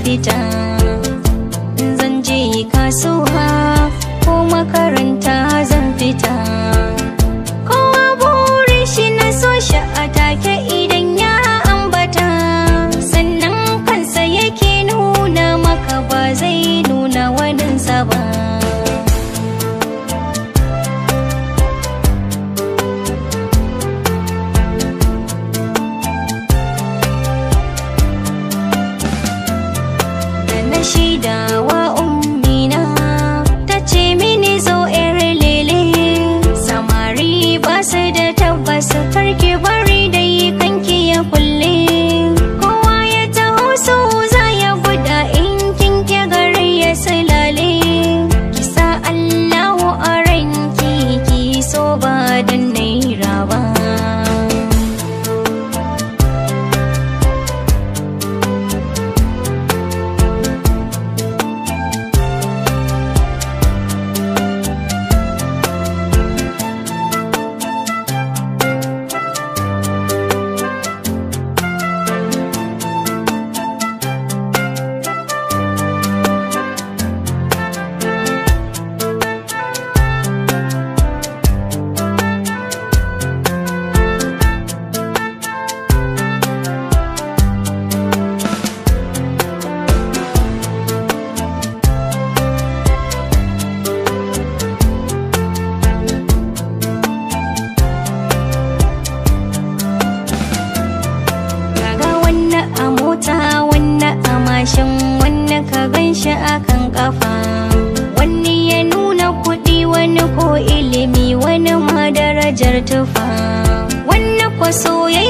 fita zan je kasuwa ko makaranta zan fita kowa burin shi na so shi a take idan ya ambata sannan kansa yake nuna maka ba zai nuna waninsa ba shaidawa ummina ta ce mini zo yar lele samari ba su da tabbas karki bari dai kanki ya kulle kowa ya taho so za ya guda in kin ke gari ya silale kisa Allahu a ranki ki so ba dan naira ba wanda ka gan shi akan kafa wani ya nuna kuɗi wani ko ilimi wani ma darajar tufa wani ko soyayya